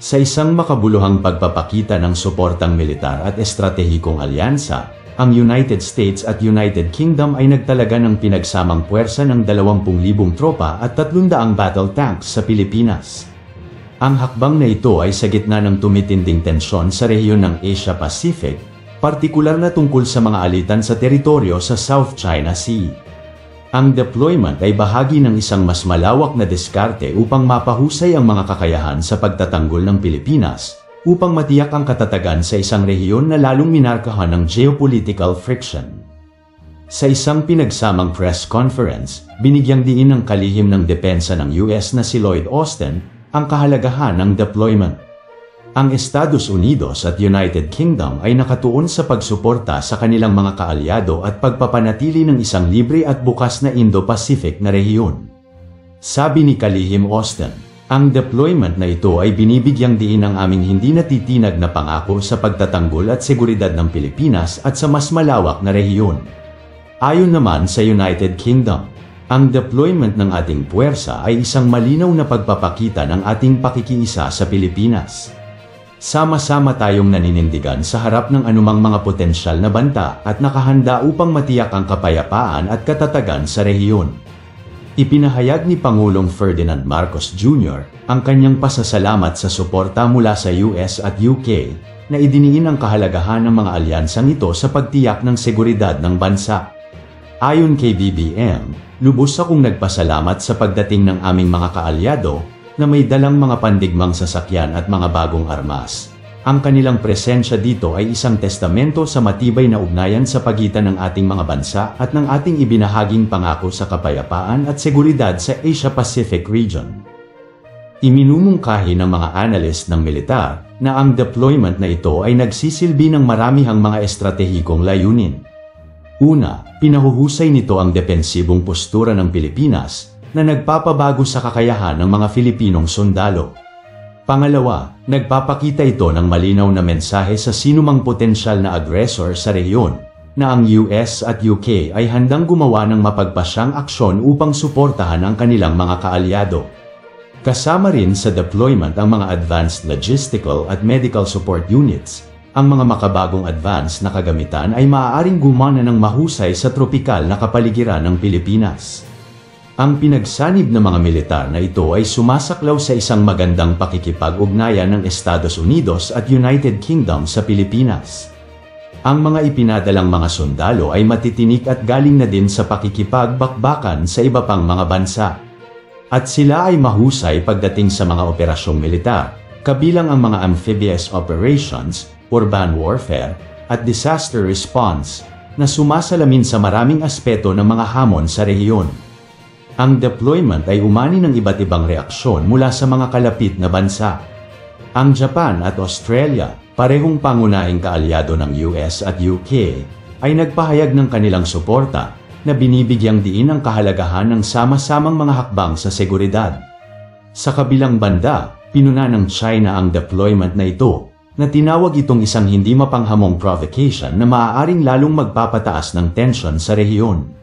Sa isang makabuluhang pagpapakita ng suportang militar at estratehikong alyansa, ang United States at United Kingdom ay nagtalaga ng pinagsamang puwersa ng 20,000 tropa at 300 battle tanks sa Pilipinas. Ang hakbang na ito ay sa gitna ng tumitinding tensyon sa rehiyon ng Asia-Pacific, partikular na tungkol sa mga alitan sa teritoryo sa South China Sea. Ang deployment ay bahagi ng isang mas malawak na diskarte upang mapahusay ang mga kakayahan sa pagtatanggol ng Pilipinas, upang matiyak ang katatagan sa isang rehiyon na lalong minarkahan ng geopolitical friction. Sa isang pinagsamang press conference, binigyang diin ng kalihim ng depensa ng US na si Lloyd Austin ang kahalagahan ng deployment. Ang Estados Unidos at United Kingdom ay nakatuon sa pagsuporta sa kanilang mga kaalyado at pagpapanatili ng isang libre at bukas na Indo-Pacific na rehiyon. Sabi ni Kalihim Austin, ang deployment na ito ay binibigyang diin ng aming hindi natitinag na pangako sa pagtatanggol at seguridad ng Pilipinas at sa mas malawak na rehiyon. Ayon naman sa United Kingdom, ang deployment ng ating puwersa ay isang malinaw na pagpapakita ng ating pakikiisa sa Pilipinas. Sama-sama tayong naninindigan sa harap ng anumang mga potensyal na banta at nakahanda upang matiyak ang kapayapaan at katatagan sa rehiyon. Ipinahayag ni Pangulong Ferdinand Marcos Jr. ang kanyang pasasalamat sa suporta mula sa US at UK na idiniin ang kahalagahan ng mga alyansang ito sa pagtiyak ng seguridad ng bansa. Ayon kay BBM, lubos akong nagpasalamat sa pagdating ng aming mga kaalyado na may dalang mga pandigmang sasakyan at mga bagong armas. Ang kanilang presensya dito ay isang testamento sa matibay na ugnayan sa pagitan ng ating mga bansa at ng ating ibinahaging pangako sa kapayapaan at seguridad sa Asia-Pacific region. Iminumungkahi ng mga analyst ng militar na ang deployment na ito ay nagsisilbi ng maramihang mga estratehikong layunin. Una, pinahuhusay nito ang depensibong postura ng Pilipinas na nagpapabago sa kakayahan ng mga Filipinong sundalo. Pangalawa, nagpapakita ito ng malinaw na mensahe sa sinumang potensyal na agresor sa rehiyon na ang US at UK ay handang gumawa ng mapagpasyang aksyon upang suportahan ang kanilang mga kaalyado. Kasama rin sa deployment ang mga advanced logistical at medical support units. Ang mga makabagong advanced na kagamitan ay maaaring gumana ng mahusay sa tropikal na kapaligiran ng Pilipinas. Ang pinagsanib ng mga militar na ito ay sumasaklaw sa isang magandang pakikipag-ugnayan ng Estados Unidos at United Kingdom sa Pilipinas. Ang mga ipinadalang mga sundalo ay matitinik at galing na din sa pakikipagbakbakan sa iba pang mga bansa. At sila ay mahusay pagdating sa mga operasyong militar, kabilang ang mga amphibious operations, urban warfare, at disaster response, na sumasalamin sa maraming aspeto ng mga hamon sa rehiyon. Ang deployment ay umani ng iba't ibang reaksyon mula sa mga kalapit na bansa. Ang Japan at Australia, parehong pangunahing kaalyado ng US at UK, ay nagpahayag ng kanilang suporta na binibigyang diin ang kahalagahan ng sama-samang mga hakbang sa seguridad. Sa kabilang banda, pinuna ng China ang deployment na ito, na tinawag itong isang hindi mapanghamong provocation na maaaring lalong magpapataas ng tensyon sa rehiyon.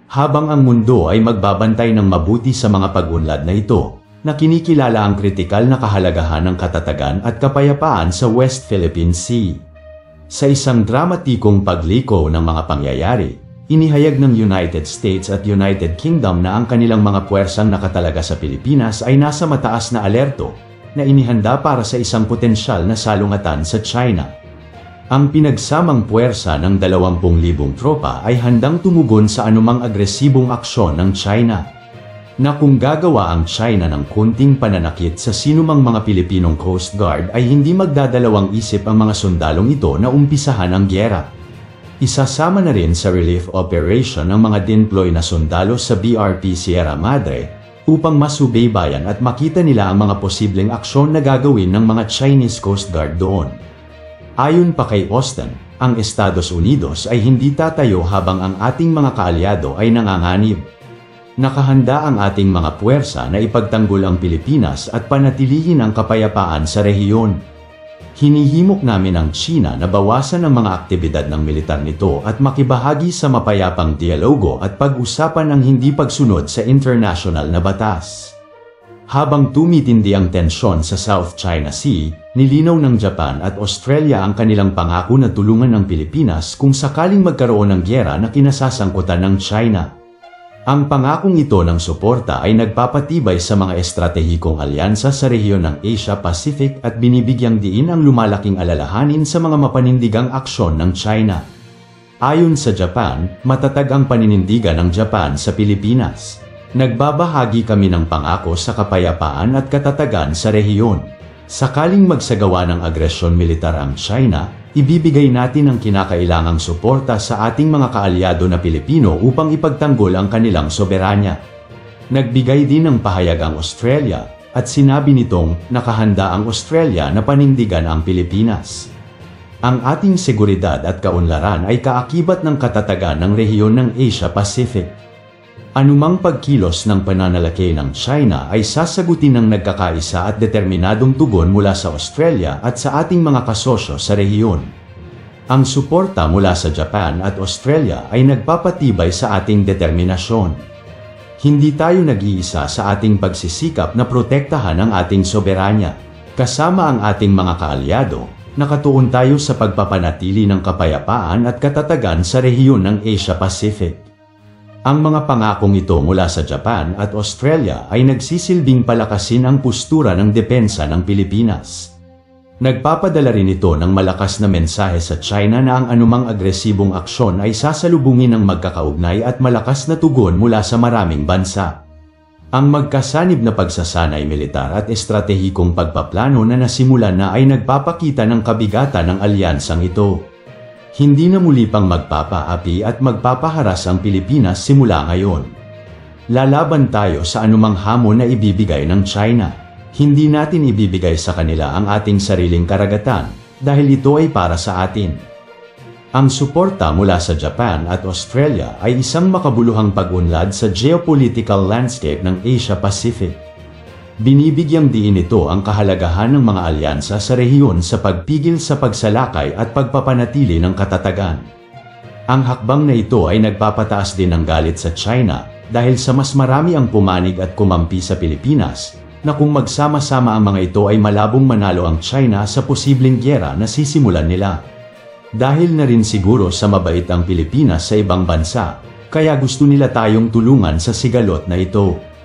Habang ang mundo ay magbabantay ng mabuti sa mga pag-unlad na ito, na kinikilala ang kritikal na kahalagahan ng katatagan at kapayapaan sa West Philippine Sea. Sa isang dramatikong pagliko ng mga pangyayari, inihayag ng United States at United Kingdom na ang kanilang mga puwersang nakatalaga sa Pilipinas ay nasa mataas na alerto, na inihanda para sa isang potensyal na salungatan sa China. Ang pinagsamang puwersa ng 20,000 tropa ay handang tumugon sa anumang agresibong aksyon ng China. Na kung gagawa ang China ng kunting pananakit sa sinumang mga Pilipinong Coast Guard ay hindi magdadalawang isip ang mga sundalong ito na umpisahan ang gyera. Isasama na rin sa relief operation ang mga dinploy na sundalo sa BRP Sierra Madre upang masubaybayan at makita nila ang mga posibleng aksyon na gagawin ng mga Chinese Coast Guard doon. Ayon pa kay Austin, ang Estados Unidos ay hindi tatayo habang ang ating mga kaalyado ay nanganganib. Nakahanda ang ating mga puwersa na ipagtanggol ang Pilipinas at panatilihin ang kapayapaan sa rehiyon. Hinihimok namin ang China na bawasan ang mga aktibidad ng militar nito at makibahagi sa mapayapang dialogo at pag-usapan ang hindi pagsunod sa international na batas. Habang tumitindi ang tensyon sa South China Sea, nilinaw ng Japan at Australia ang kanilang pangako na tulungan ng Pilipinas kung sakaling magkaroon ng gyera na kinasasangkutan ng China. Ang pangakong ito ng suporta ay nagpapatibay sa mga estratehikong alyansa sa rehiyon ng Asia-Pacific at binibigyang diin ang lumalaking alalahanin sa mga mapanindigang aksyon ng China. Ayon sa Japan, matatag ang paninindigan ng Japan sa Pilipinas. Nagbabahagi kami ng pangako sa kapayapaan at katatagan sa rehiyon. Sakaling magsagawa ng agresyon militar ang China, ibibigay natin ang kinakailangang suporta sa ating mga kaalyado na Pilipino upang ipagtanggol ang kanilang soberanya. Nagbigay din ng pahayag ang Australia at sinabi nitong nakahanda ang Australia na panindigan ang Pilipinas. Ang ating seguridad at kaunlaran ay kaakibat ng katatagan ng rehiyon ng Asia-Pacific. Anumang pagkilos ng pananalaki ng China ay sasagutin ng nagkakaisa at determinadong tugon mula sa Australia at sa ating mga kasosyo sa rehiyon. Ang suporta mula sa Japan at Australia ay nagpapatibay sa ating determinasyon. Hindi tayo nag-iisa sa ating pagsisikap na protektahan ang ating soberanya. Kasama ang ating mga kaalyado, nakatuon tayo sa pagpapanatili ng kapayapaan at katatagan sa rehiyon ng Asia-Pacific. Ang mga pangakong ito mula sa Japan at Australia ay nagsisilbing palakasin ang postura ng depensa ng Pilipinas. Nagpapadala rin ito ng malakas na mensahe sa China na ang anumang agresibong aksyon ay sasalubungin ng magkakaugnay at malakas na tugon mula sa maraming bansa. Ang magkasanib na pagsasanay militar at estratehikong pagpaplano na nasimulan na ay nagpapakita ng kabigatan ng alyansang ito. Hindi na muli pang magpapaapi at magpapaharas ang Pilipinas simula ngayon. Lalaban tayo sa anumang hamon na ibibigay ng China. Hindi natin ibibigay sa kanila ang ating sariling karagatan, dahil ito ay para sa atin. Ang suporta mula sa Japan at Australia ay isang makabuluhang pag-unlad sa geopolitical landscape ng Asia-Pacific. Binibigyang diin ito ang kahalagahan ng mga alyansa sa rehiyon sa pagpigil sa pagsalakay at pagpapanatili ng katatagan. Ang hakbang na ito ay nagpapataas din ng galit sa China dahil sa mas marami ang pumanig at kumampi sa Pilipinas na kung magsama-sama ang mga ito ay malabong manalo ang China sa posibleng gyera na sisimulan nila. Dahil na rin siguro sa mabait ang Pilipinas sa ibang bansa, kaya gusto nila tayong tulungan sa sigalot na ito.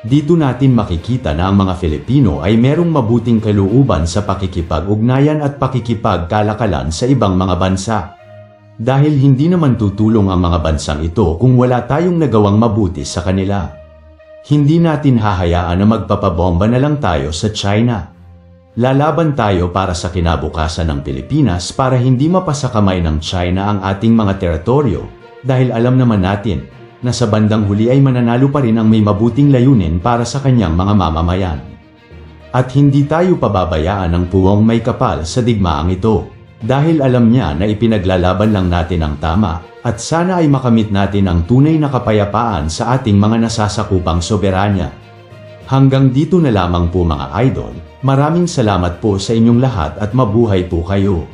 Dito natin makikita na ang mga Filipino ay merong mabuting kalooban sa pakikipag-ugnayan at pakikipagkalakalan sa ibang mga bansa. Dahil hindi naman tutulong ang mga bansang ito kung wala tayong nagawang mabuti sa kanila. Hindi natin hahayaan na magpapabomba na lang tayo sa China. Lalaban tayo para sa kinabukasan ng Pilipinas para hindi mapasakamay ng China ang ating mga teritoryo, dahil alam naman natin na sa bandang huli ay mananalo pa rin ang may mabuting layunin para sa kanyang mga mamamayan. At hindi tayo pababayaan ng puwang may kapal sa digmaang ito, dahil alam niya na ipinaglalaban lang natin ang tama, at sana ay makamit natin ang tunay na kapayapaan sa ating mga nasasakupang soberanya. Hanggang dito na lamang po mga idol, maraming salamat po sa inyong lahat at mabuhay po kayo.